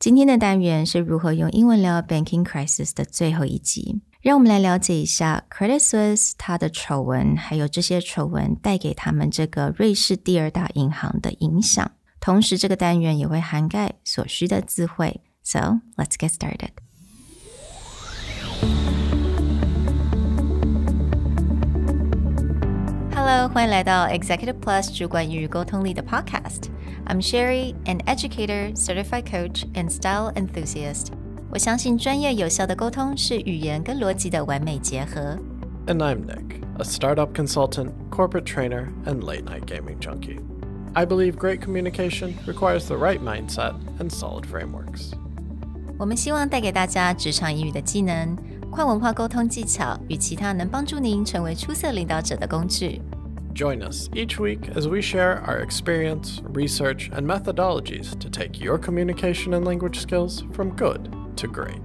今天的单元是如何用英文聊 Banking Crisis 的最后一集。让我们来了解一下 Credit Suisse 它的丑闻，还有这些丑闻带给他们这个瑞士第二大银行的影响。同时这个单元也会涵盖所需的字汇。So, let's get started. Hello, 欢迎来到 Executive Plus 主管与沟通力的 Podcast.I'm Sherry, an educator, certified coach, and style enthusiast. 我相信专业有效的沟通是语言跟逻辑的完美结合。And I'm Nick, a startup consultant, corporate trainer, and late-night gaming junkie. I believe great communication requires the right mindset and solid frameworks. 我们希望带给大家职场英语的技能、跨文化沟通技巧与其他能帮助您成为出色领导者的工具。Join us each week as we share our experience, research, and methodologies to take your communication and language skills from good to great.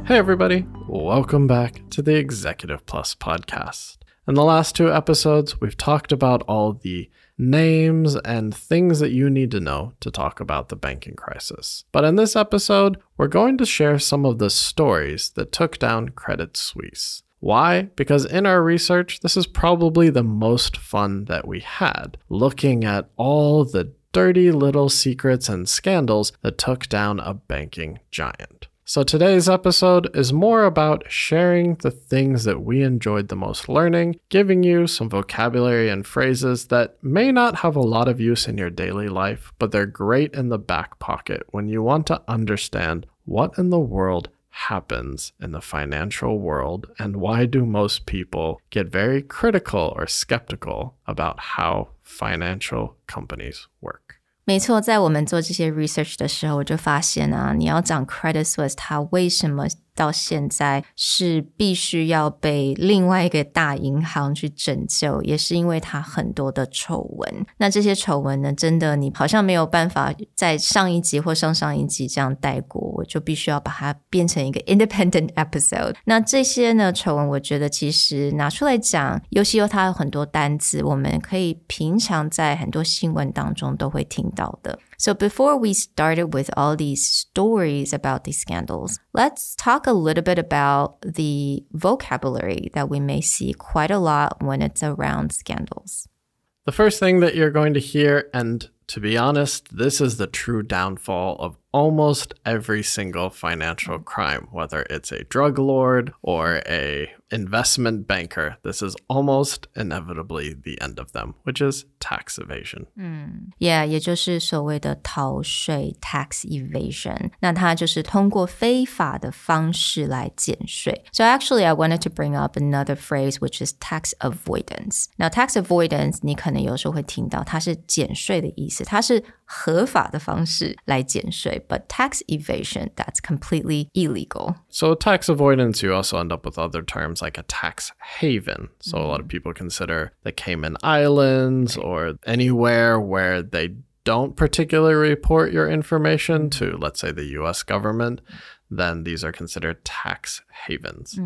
Hey everybody, welcome back to the Executive Plus podcast. In the last two episodes, we've talked about all the names and things that you need to know to talk about the banking crisis. But in this episode, we're going to share some of the stories that took down Credit Suisse. Why? Because in our research, this is probably the most fun that we had, looking at all the dirty little secrets and scandals that took down a banking giant. So today's episode is more about sharing the things that we enjoyed the most learning, giving you some vocabulary and phrases that may not have a lot of use in your daily life, but they're great in the back pocket when you want to understand what in the world happens in the financial world and why do most people get very critical or skeptical about how financial companies work. 没错，在我们做这些 research 的时候，我就发现啊，你要讲 Credit Suisse 它为什么到现在是必须要被另外一个大银行去拯救，也是因为它很多的丑闻。那这些丑闻呢，真的你好像没有办法在上一集或上一集这样带过，我就必须要把它变成一个 independent episode。那这些呢丑闻，我觉得其实拿出来讲，尤其有它有很多单字，我们可以平常在很多新闻当中都会听到的。So before we started with all these stories about these scandals, let's talk a little bit about the vocabulary that we may see quite a lot when it's around scandals. The first thing that you're going to hear, and to be honest, this is the true downfall of almost every single financial crime, whether it's a drug lord or a investment banker. This is almost inevitably the end of them, which is tax evasion. Yeah, 也就是所谓的逃税 tax evasion. 那它就是通过非法的方式来减税. So actually, I wanted to bring up another phrase, which is tax avoidance. Now, tax avoidance, 你可能有时候会听到它是减税的意思，它是合法的方式来减税。But tax evasion, that's completely illegal. So tax avoidance, you also end up with other terms like a tax haven. So a lot of people consider the Cayman Islands or anywhere where they don't particularly report your information to, let's say, the US government, then these are considered tax havens.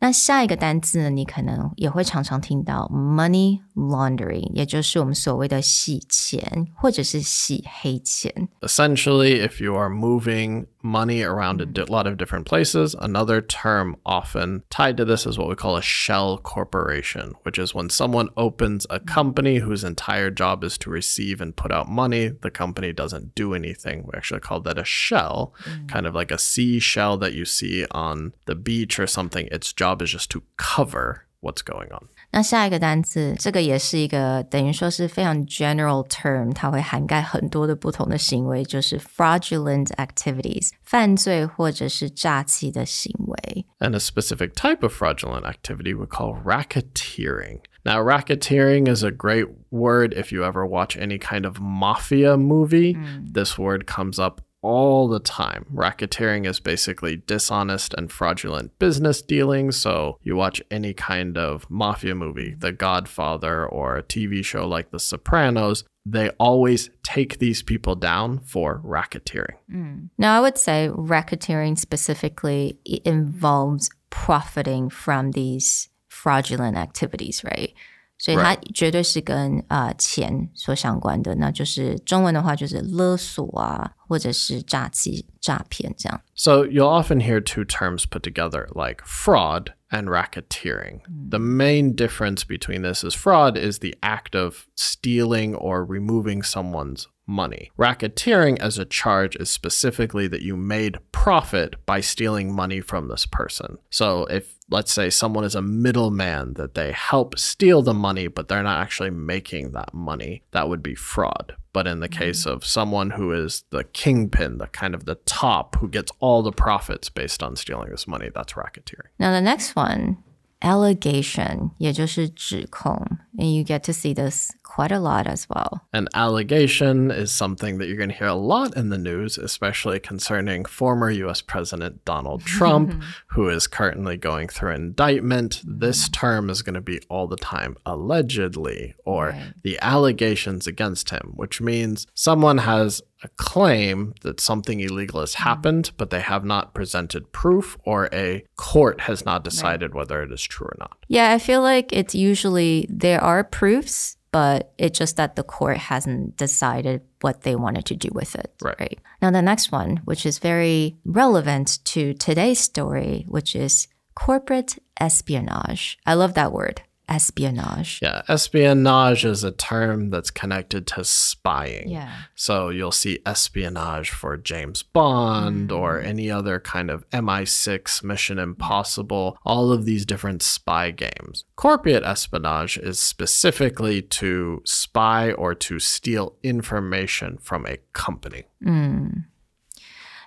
那下一个单字呢，你可能也会常常听到 money laundering， 也就是我们所谓的洗钱或者是洗黑钱。Essentially, if you are moving money around a lot of different places, another term often tied to this is what we call a shell corporation, which is when someone opens a company whose entire job is to receive and put out money, the company doesn't do anything. We actually call that a shell, kind of like a seashell that you see on the beach or something. Its job is just to cover what's going on. 那下一个单字，这个也是一个等于说是非常 general term， 它会涵盖很多的不同的行为，就是 fraudulent activities， 犯罪或者是诈欺的行为。And a specific type of fraudulent activity we call racketeering. Now, racketeering is a great word if you ever watch any kind of mafia movie. This word comes up all the time. Racketeering is basically dishonest and fraudulent business dealings. So you watch any kind of mafia movie, The Godfather, or a TV show like The Sopranos, they always take these people down for racketeering. Now, I would say racketeering specifically, it involves profiting from these fraudulent activities, right? 所以它绝对是跟钱所相关的，那就是中文的话就是勒索啊，或者是诈欺、诈骗这样。So you'll often hear two terms put together, like fraud and racketeering. The main difference between this is fraud is the act of stealing or removing someone's money. Racketeering as a charge is specifically that you made profit by stealing money from this person. So if, let's say, someone is a middleman that they help steal the money, but they're not actually making that money, that would be fraud. But in the case of someone who is the kingpin, the kind of the top who gets all the profits based on stealing this money, that's racketeering. Now the next one, allegation, 也就是指控. And you get to see this quite a lot as well. An allegation is something that you're going to hear a lot in the news, especially concerning former US President Donald Trump, who is currently going through indictment. This term is going to be all the time, allegedly, or the allegations against him, which means someone has a claim that something illegal has happened, but they have not presented proof, or a court has not decided whether it is true or not. Yeah, I feel like it's usually there are proofs, but it's just that the court hasn't decided what they wanted to do with it. Right. Now, the next one, which is very relevant to today's story, which is corporate espionage. I love that word. Espionage. Yeah, espionage is a term that's connected to spying. Yeah. So you'll see espionage for James Bond or any other kind of MI6, Mission Impossible, all of these different spy games. Corporate espionage is specifically to spy or to steal information from a company.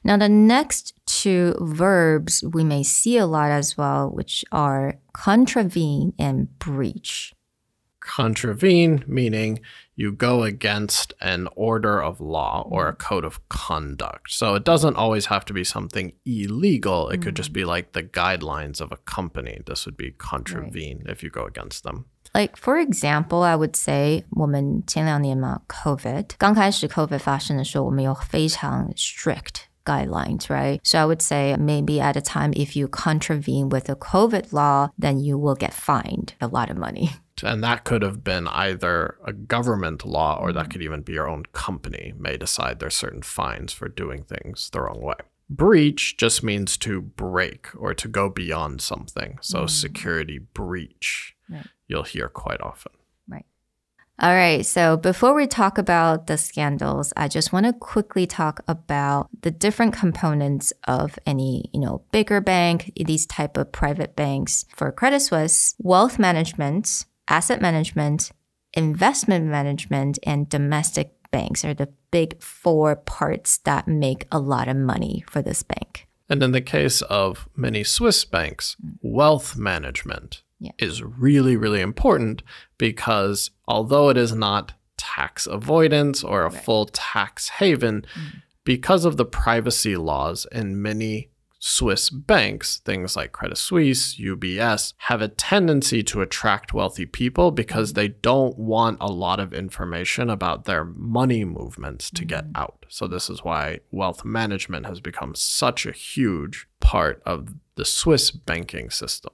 Now, the next two verbs we may see a lot as well, which are contravene and breach. Contravene, meaning you go against an order of law or a code of conduct. So it doesn't always have to be something illegal. It could just be like the guidelines of a company. This would be contravene if you go against them. Like, for example, I would say 我们前2年嘛 COVID 刚开始 COVID 发生的时候我们有非常 strict guidelines, right? So I would say maybe at a time if you contravene with the COVID law, then you will get fined a lot of money. And that could have been either a government law or that could even be your own company may decide there's certain fines for doing things the wrong way. Breach just means to break or to go beyond something. So security breach, you'll hear quite often. Right. All right, so before we talk about the scandals, I just want to quickly talk about the different components of any, bigger bank, these type of private banks. For Credit Suisse, wealth management, asset management, investment management, and domestic banks are the big 4 parts that make a lot of money for this bank. And in the case of many Swiss banks, wealth management is really, really important because although it is not tax avoidance or a full tax haven, because of the privacy laws in many Swiss banks, things like Credit Suisse, UBS, have a tendency to attract wealthy people because they don't want a lot of information about their money movements to get out. So this is why wealth management has become such a huge part of the Swiss banking system.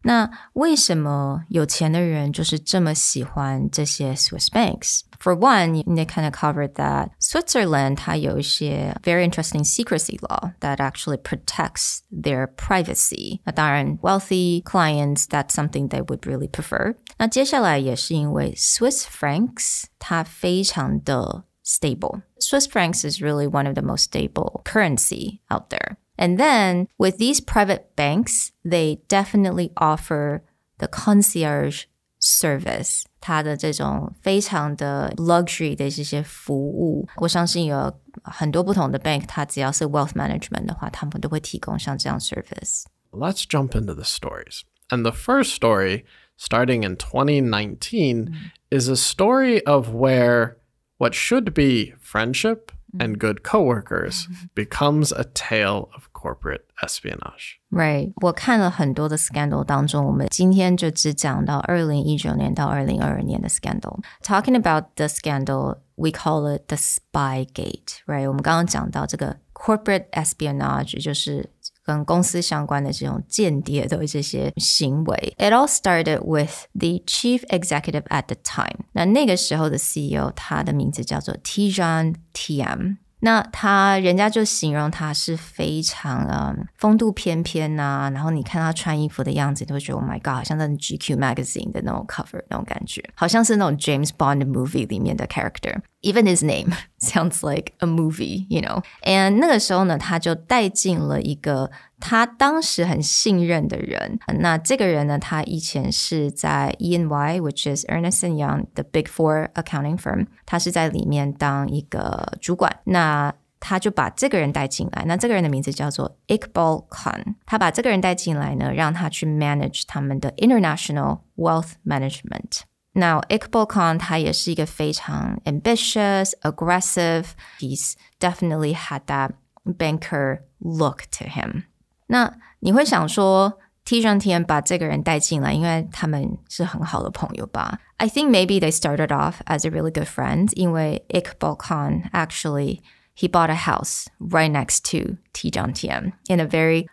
那为什么有钱的人就是这么喜欢这些 Swiss banks? For one, they kind of covered that Switzerland 它有一些 very interesting secrecy law that actually protects their privacy. 那当然 wealthy clients, that's something they would really prefer. 那接下来也是因为 Swiss francs 它非常的 stable. Swiss francs is really one of the most stable currency out there. And then with these private banks, they definitely offer the concierge service. 它的这种非常的 luxury 的这些服务，我相信有很多不同的 bank， 它只要是 wealth management 的话，他们都会提供像这样 service. Let's jump into the stories. And the first story, starting in 2019, is a story of where what should be friendship and good coworkers becomes a tale of corporate espionage. Right. 我看了很多的 scandal 当中，我们今天就只讲到2019年到2022年的 scandal. Talking about the scandal, we call it the Spygate, right? 我们刚刚讲到这个 corporate espionage 就是这跟公司相关的这种间谍的这些行为。It all started with the chief executive at the time. 那个时候的 CEO 他的名字叫做 Tidjane Thiam。那人家就形容他是非常风度翩翩啊，然后你看他穿衣服的样子，都会觉得 Oh my God， 好像在 GQ magazine 的那种 cover 那种感觉，好像是那种 James Bond movie 里面的 character。Even his name sounds like a movie, you know. And 那个时候呢，他就带进了一个他当时很信任的人。那这个人呢，他以前是在 E&Y, which is Ernst & Young, the Big Four accounting firm. 他是在里面当一个主管。那他就把这个人带进来，那这个人的名字叫做 Iqbal Khan。他把这个人带进来呢，让他去 manage 他们的 international wealth management。Now, Iqbal Khan 他也是一个非常 ambitious, aggressive. He's definitely had that banker look to him. 那你会想说 Tidjane Thiam 把这个人带进来，因为他们是很好的朋友吧？ I think maybe they started off as a really good friend, 因为 Iqbal Khan actually he bought a house right next to Tidjane Thiam in a very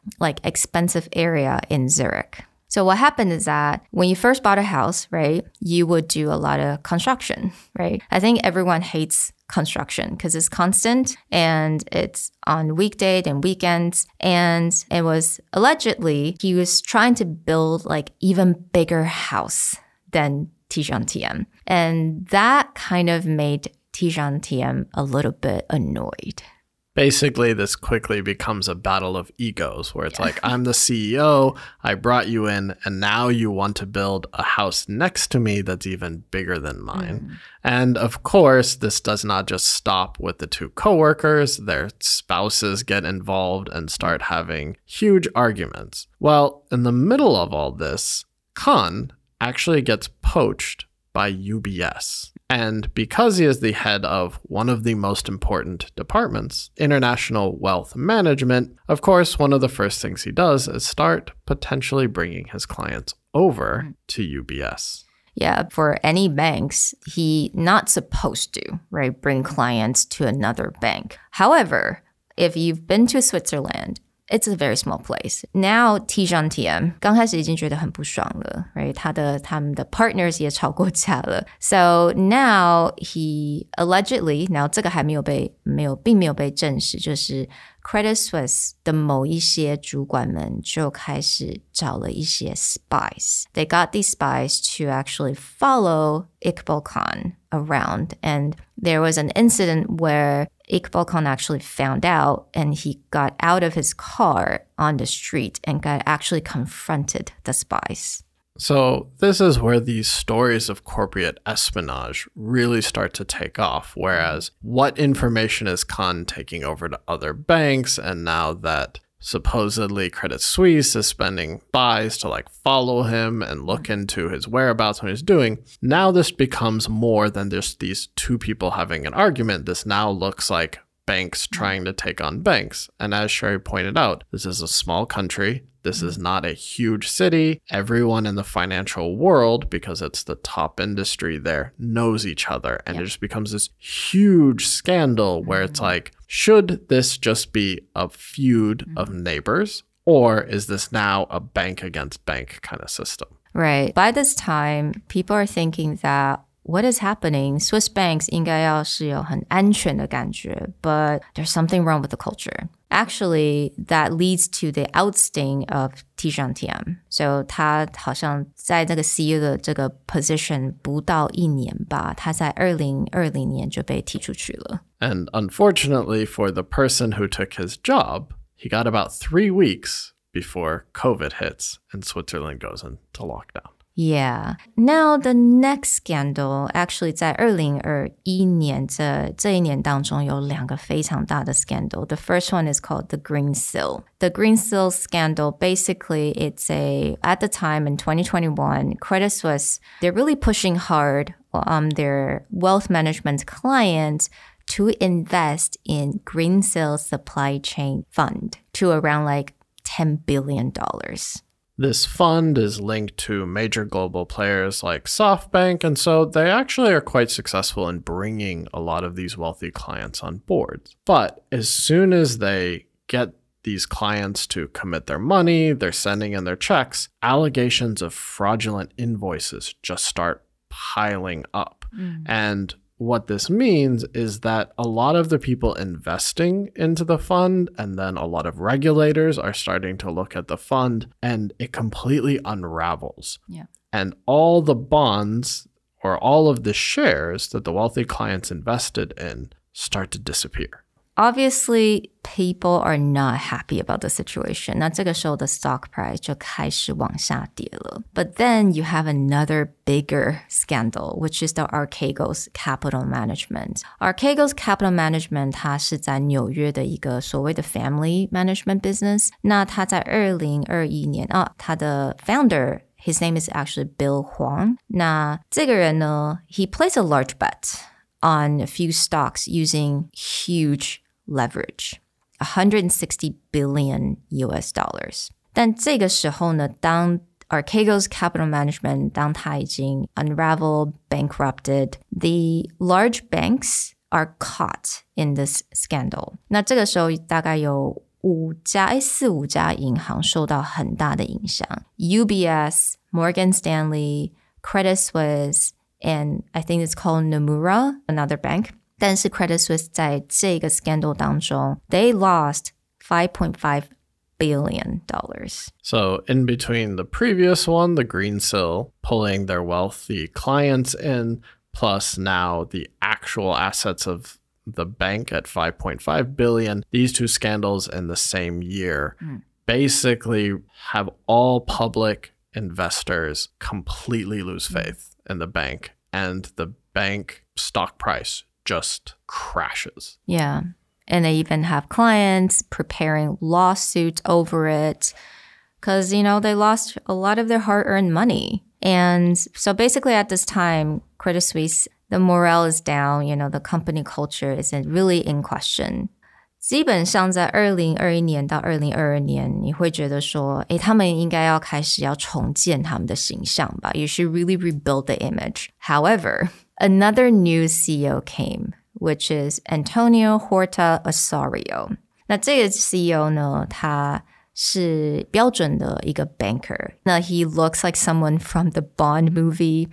expensive area in Zurich. So what happened is that when you first bought a house, right, you would do a lot of construction, right? I think everyone hates construction because it's constant and it's on weekdays and weekends. And it was allegedly, he was trying to build even bigger house than Tidjane Thiam. And that kind of made Tidjane Thiam a little bit annoyed. Basically, this quickly becomes a battle of egos where it's like, I'm the CEO, I brought you in, and now you want to build a house next to me that's even bigger than mine. And of course, this does not just stop with the two coworkers. Their spouses get involved and start having huge arguments. Well, in the middle of all this, Khan actually gets poached by UBS. And because he is the head of one of the most important departments, international wealth management, of course, one of the first things he does is start potentially bringing his clients over to UBS. Yeah, for any banks, he not supposed to, right, bring clients to another bank. However, if you've been to Switzerland, it's a very small place. Now, Tidjane Thiam 刚开始已经觉得很不爽了 right? 他们的 partners 也吵过架了 So now he allegedly, now 这个还并没有被证实 就是 Credit Suisse 的某一些主管们就开始找了一些 spies. They got these spies to actually follow Iqbal Khan around. And there was an incident where Iqbal Khan actually found out and he got out of his car on the street and actually confronted the spies. So this is where these stories of corporate espionage really start to take off. Whereas what information is Khan taking over to other banks? And now that supposedly Credit Suisse is spending spies to follow him and look into his whereabouts, what he's doing. Now this becomes more than just these two people having an argument. This now looks like banks trying to take on banks. And as Sherry pointed out, this is a small country. This is not a huge city. Everyone in the financial world, because it's the top industry there, knows each other. And it just becomes this huge scandal where it's like, should this just be a feud of neighbors? Or is this now a bank against bank kind of system? Right. By this time, people are thinking that what is happening? Swiss banks 应该要是有很安全的感觉, but there's something wrong with the culture. Actually, that leads to the ousting of Tidjane Thiam. So 他好像在这个 CEO 的这个 position 不到1年吧，他在2020年就被踢出去了。And unfortunately for the person who took his job, he got about 3 weeks before COVID hits and Switzerland goes into lockdown. Yeah. Now the next scandal, actually 在2021年这一年当中有2个非常大的 scandal. The first one is called the Green Seal. The Green Seal scandal, basically it's at the time in 2021, Credit Suisse, they're really pushing hard on their wealth management clients to invest in Green Seal Supply Chain Fund to around $10 billion. This fund is linked to major global players like SoftBank, and so they actually are quite successful in bringing a lot of these wealthy clients on board. But as soon as they get these clients to commit their money, they're sending in their checks, allegations of fraudulent invoices just start piling up. And what this means is that a lot of the people investing into the fund and then a lot of regulators are starting to look at the fund and it completely unravels. Yeah. And all the bonds or all of the shares that the wealthy clients invested in start to disappear. Obviously, people are not happy about the situation. 那这个时候的 stock price 就开始往下跌了。But then you have another bigger scandal, which is the Archegos Capital Management. Archegos Capital Management 它是在纽约的一个所谓的 family management business. 那它在2021年它的 founder his name is actually Bill Huang. 那这个人呢 he placed a large bet on a few stocks using huge leverage, 160 billion US dollars. 但这个时候呢，当 Archegos Capital Management 当它已经 unraveled, bankrupted, the large banks are caught in this scandal. 那这个时候大概有四五家银行受到很大的影响 UBS, Morgan Stanley, Credit Suisse, and I think it's called Nomura, another bank. 但是 Credit Suisse 在这个 scandal 当中 they lost $5.5 billion. So in between the previous one, the Greensill, pulling their wealthy clients in, plus now the actual assets of the bank at 5.5 billion, these two scandals in the same year basically have all public investors completely lose faith in the bank, and the bank stock price just crashes. Yeah. And they even have clients preparing lawsuits over it because, you know, they lost a lot of their hard-earned money. And so basically at this time, Credit Suisse, the morale is down, you know, the company culture isn't really in question. 基本上在2021年到2022年，你会觉得说，他们应该要开始要重建他们的形象吧。You should really rebuild the image. However, another new CEO came, which is Antonio Horta Osorio. 那这个 CEO 呢，他是标准的一个 banker. 那 he looks like someone from the Bond movie.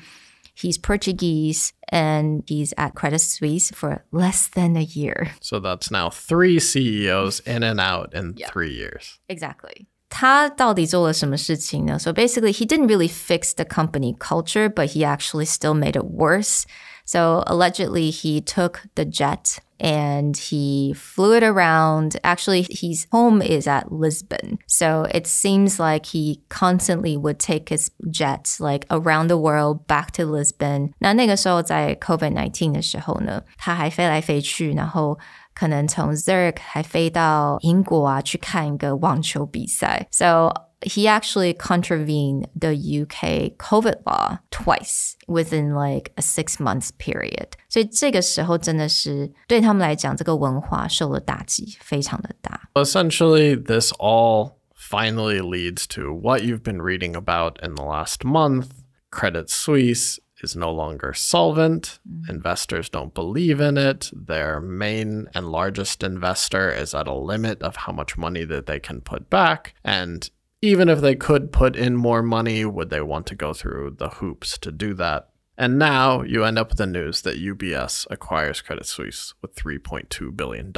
He's Portuguese, and he's at Credit Suisse for less than a year. So that's now 3 CEOs in and out in 3 years. Exactly. 他到底做了什么事情呢? So basically, he didn't really fix the company culture, but he actually still made it worse. So allegedly, he took the jet and he flew it around. Actually, his home is at Lisbon. So it seems like he constantly would take his jet like around the world back to Lisbon. 那个时候在 COVID-19 的时候呢，他还飞来飞去，然后可能从 Zurich 还飞到英国啊，去看一个网球比赛。So he actually contravened the UK COVID law twice within like a 6 months period. 所以这个时候真的是对他们来讲，这个文化受了打击，非常的大。Essentially, this all finally leads to what you've been reading about in the last month. Credit Suisse is no longer solvent. Investors don't believe in it. Their main and largest investor is at a limit of how much money that they can put back. And even if they could put in more money, would they want to go through the hoops to do that? And now you end up with the news that UBS acquires Credit Suisse with $3.2 billion,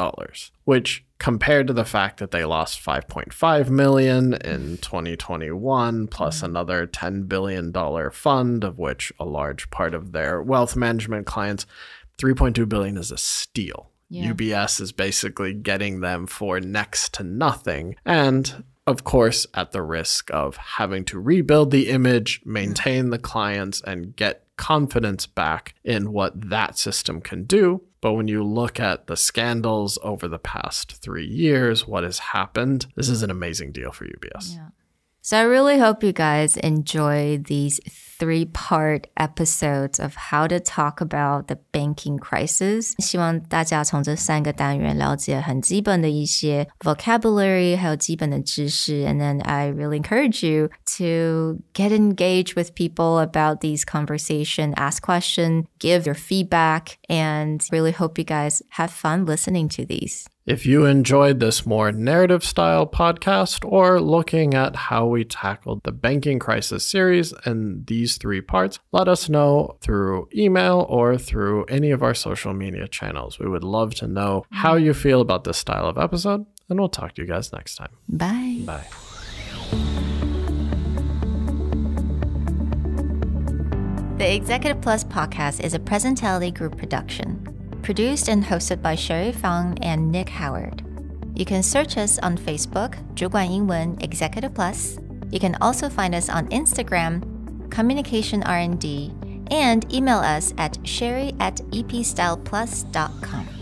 which compared to the fact that they lost $5.5 million in 2021, plus another $10 billion fund, of which a large part of their wealth management clients, $3.2 billion is a steal. Yeah. UBS is basically getting them for next to nothing. And of course, at the risk of having to rebuild the image, maintain the clients, and get confidence back in what that system can do. But when you look at the scandals over the past 3 years, what has happened, this is an amazing deal for UBS. Yeah. So I really hope you guys enjoy these 3-part episodes of how to talk about the banking crisis. 希望大家从这3个单元了解很基本的一些 vocabulary 还有基本的知识 and then I really encourage you to get engaged with people about these conversations, ask questions, give your feedback, and really hope you guys have fun listening to these. If you enjoyed this more narrative style podcast or looking at how we tackled the banking crisis series in these 3 parts, let us know through email or through any of our social media channels. We would love to know how you feel about this style of episode, and we'll talk to you guys next time. Bye. Bye. The Executive Plus podcast is a Presentality Group production. Produced and hosted by Sherry Fang and Nick Howard. You can search us on Facebook, 主管英文 Executive Plus. You can also find us on Instagram, Communication R&D, and email us at sherry@epstyleplus.com.